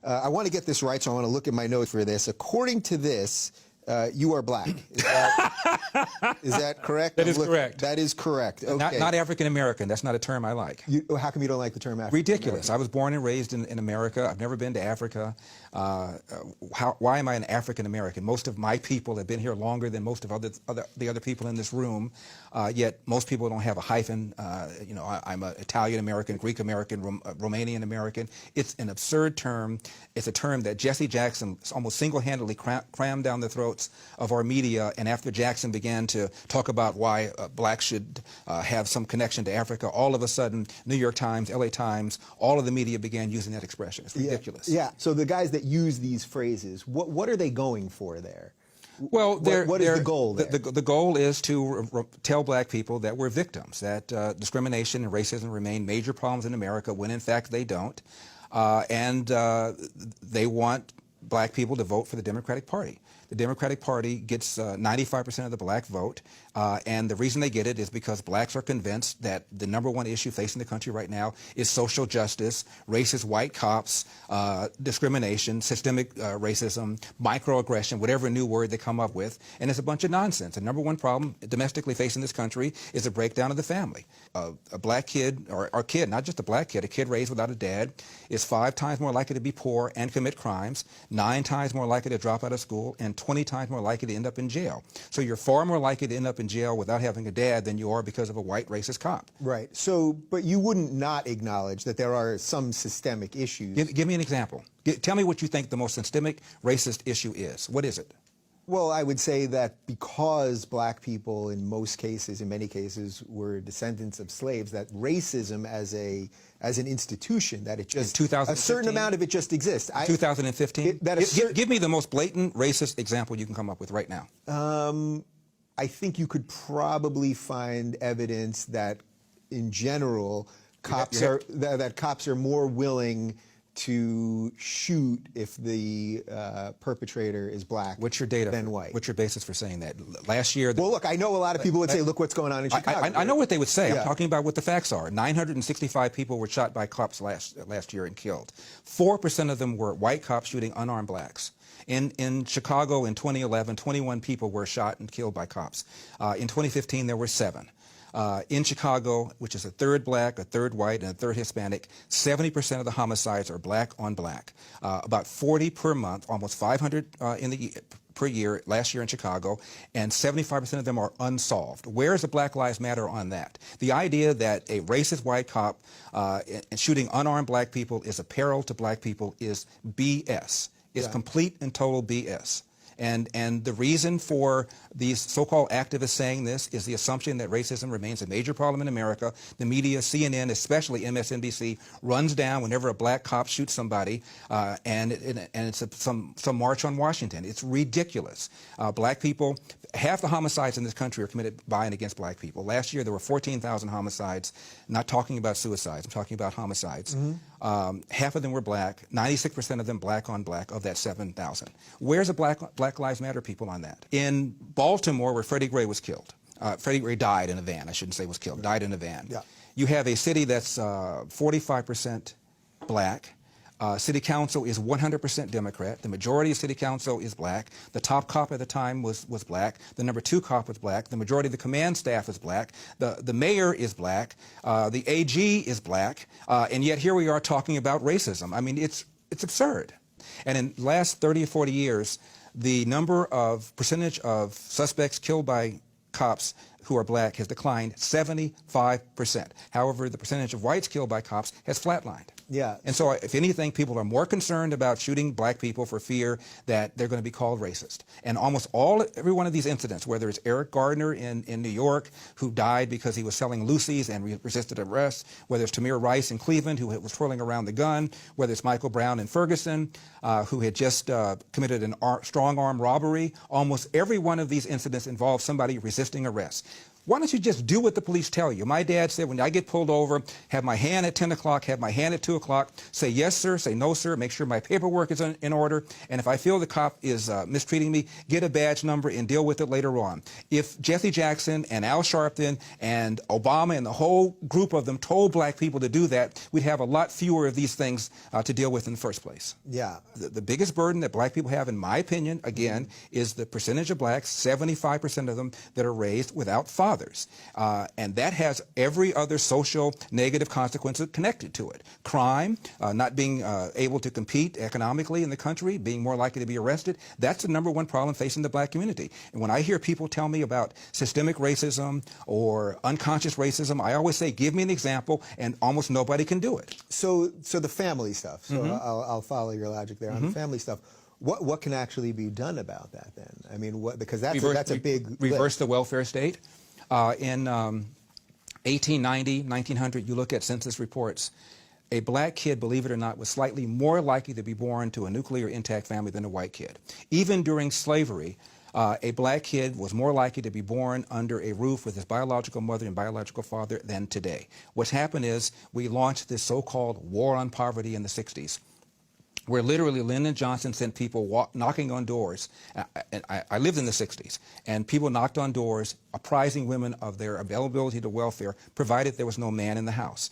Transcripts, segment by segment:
I want to get this right, so I want to look at my notes for this. According to this, you are black. Is that correct? That is correct. That is correct. Okay. Not African American. That's not a term I like. How come you don't like the term African American? Ridiculous. I was born and raised in America. I've never been to Africa. Why am I an African American? Most of my people have been here longer than most of the other people in this room. Yet most people don't have a hyphen. You know, I'm an Italian American, Greek American, Romanian American. It's an absurd term. It's a term that Jesse Jackson almost single-handedly crammed down the throats of our media, and after Jackson began to talk about why blacks should have some connection to Africa, all of a sudden, New York Times, LA Times, all of the media began using that expression. It's ridiculous. Yeah. So the guys that use these phrases, what are they going for there? Well, what is the goal there? The goal is to tell black people that we're victims, that discrimination and racism remain major problems in America when in fact they don't, and they want black people to vote for the Democratic Party. The Democratic Party gets 95% of the black vote, and the reason they get it is because blacks are convinced that the #1 issue facing the country right now is social justice, racist white cops, discrimination, systemic racism, microaggression, whatever new word they come up with, and it's a bunch of nonsense. The #1 problem domestically facing this country is a breakdown of the family. A black kid, or a kid, not just a black kid, a kid raised without a dad is 5 times more likely to be poor and commit crimes, 9 times more likely to drop out of school, and 20 times more likely to end up in jail. So you're far more likely to end up in jail without having a dad than you are because of a white racist cop. Right. So, but you wouldn't not acknowledge that there are some systemic issues. Give me an example. Tell me what you think the most systemic racist issue is. What is it? Well, I would say that because black people in most cases, in many cases, were descendants of slaves, that racism as an institution, that it just, a certain amount of it just exists. 2015? Give me the most blatant racist example you can come up with right now. I think you could probably find evidence that, in general, cops are more willing to shoot if the perpetrator is black than white. What's your basis for saying that? Last year... Well, look, I know a lot of people would say, look what's going on in Chicago. I know what they would say. Yeah. I'm talking about what the facts are. 965 people were shot by cops last year and killed. 4% of them were white cops shooting unarmed blacks. In Chicago in 2011, 21 people were shot and killed by cops. In 2015, there were 7. In Chicago, which is a third black, a third white, and a third Hispanic, 70% of the homicides are black on black. About 40 per month, almost 500 per year last year in Chicago, and 75% of them are unsolved. Where is the Black Lives Matter on that? The idea that a racist white cop shooting unarmed black people is a peril to black people is BS. It's complete and total BS. And the reason for these so-called activists saying this is the assumption that racism remains a major problem in America. The media, CNN, especially MSNBC, runs down whenever a black cop shoots somebody, and it's some march on Washington. It's ridiculous. Black people, half the homicides in this country are committed by and against black people. Last year there were 14,000 homicides. I'm not talking about suicides. I'm talking about homicides. Half of them were black. 96% of them black on black of that 7,000. Where's the Black Lives Matter people on that? In Baltimore, where Freddie Gray was killed. Freddie Gray died in a van. I shouldn't say was killed. Died in a van. Yeah. You have a city that's 45% black. City council is 100% Democrat. The majority of city council is black. The top cop at the time was black. The #2 cop was black. The majority of the command staff is black. The mayor is black. The AG is black. And yet here we are talking about racism. I mean, it's absurd. And in the last 30 or 40 years, the percentage of suspects killed by cops who are black has declined 75%. However, the percentage of whites killed by cops has flatlined. Yeah. And so, if anything, people are more concerned about shooting black people for fear that they're going to be called racist. And almost every one of these incidents, whether it's Eric Gardner in New York, who died because he was selling Lucy's and resisted arrest, whether it's Tamir Rice in Cleveland, who was twirling around the gun, whether it's Michael Brown in Ferguson, who had just committed a strong-arm robbery, almost every one of these incidents involved somebody resisting arrest. Why don't you just do what the police tell you? My dad said, when I get pulled over, have my hand at 10 o'clock, have my hand at 2 o'clock, say yes, sir, say no, sir, make sure my paperwork is in order, and if I feel the cop is mistreating me, get a badge number and deal with it later on. If Jesse Jackson and Al Sharpton and Obama and the whole group of them told black people to do that, we'd have a lot fewer of these things to deal with in the first place. Yeah. The biggest burden that black people have, in my opinion, again, is the percentage of blacks, 75% of them, that are raised without fathers. And that has every other social negative consequence connected to it. Crime, not being able to compete economically in the country, being more likely to be arrested, that's the #1 problem facing the black community. And when I hear people tell me about systemic racism or unconscious racism, I always say, give me an example, and almost nobody can do it. So the family stuff, so I'll follow your logic there on the family stuff. What can actually be done about that then? I mean, because that's a big reverse the welfare state. In 1890, 1900, you look at census reports, a black kid, believe it or not, was slightly more likely to be born to a nuclear intact family than a white kid. Even during slavery, a black kid was more likely to be born under a roof with his biological mother and biological father than today. What's happened is we launched this so-called war on poverty in the 60s. Where literally Lyndon Johnson sent people knocking on doors. I lived in the 60s, and people knocked on doors apprising women of their availability to welfare, provided there was no man in the house.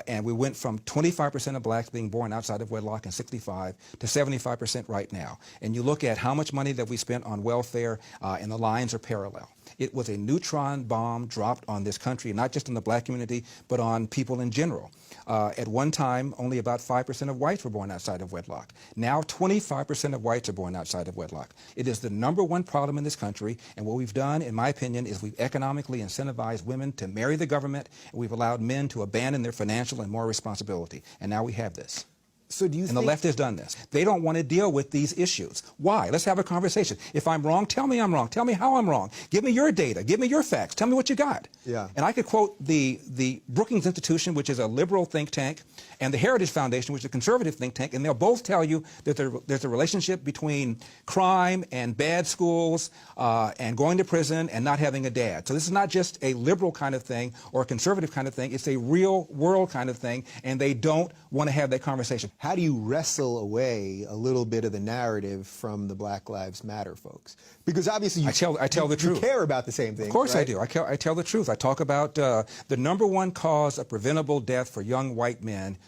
And we went from 25% of blacks being born outside of wedlock in 65 to 75% right now. And you look at how much money that we spent on welfare, and the lines are parallel. It was a neutron bomb dropped on this country, not just in the black community, but on people in general. At one time, only about 5% of whites were born outside of wedlock. Now, 25% of whites are born outside of wedlock. It is the #1 problem in this country, and what we've done, in my opinion, is we've economically incentivized women to marry the government, and we've allowed men to abandon their financial and moral responsibility. And now we have this. So do you And the left has done this. They don't want to deal with these issues. Why? Let's have a conversation. If I'm wrong, tell me I'm wrong. Tell me how I'm wrong. Give me your data. Give me your facts. Tell me what you got. Yeah. And I could quote the Brookings Institution, which is a liberal think tank, and the Heritage Foundation, which is a conservative think tank, and they'll both tell you that there's a relationship between crime and bad schools and going to prison and not having a dad. So this is not just a liberal kind of thing or a conservative kind of thing. It's a real world kind of thing, and they don't want to have that conversation. How do you wrestle away a little bit of the narrative from the Black Lives Matter folks? Because obviously I tell the truth. You care about the same thing. Of course, right? I do. I tell the truth. I talk about the #1 cause of preventable death for young white men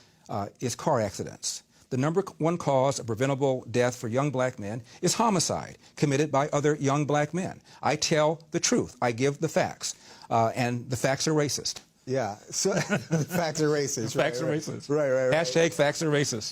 is car accidents. The #1 cause of preventable death for young black men is homicide committed by other young black men. I tell the truth. I give the facts, and the facts are racist. Yeah, so facts are racist. Facts are racist. Right. Hashtag facts are racist.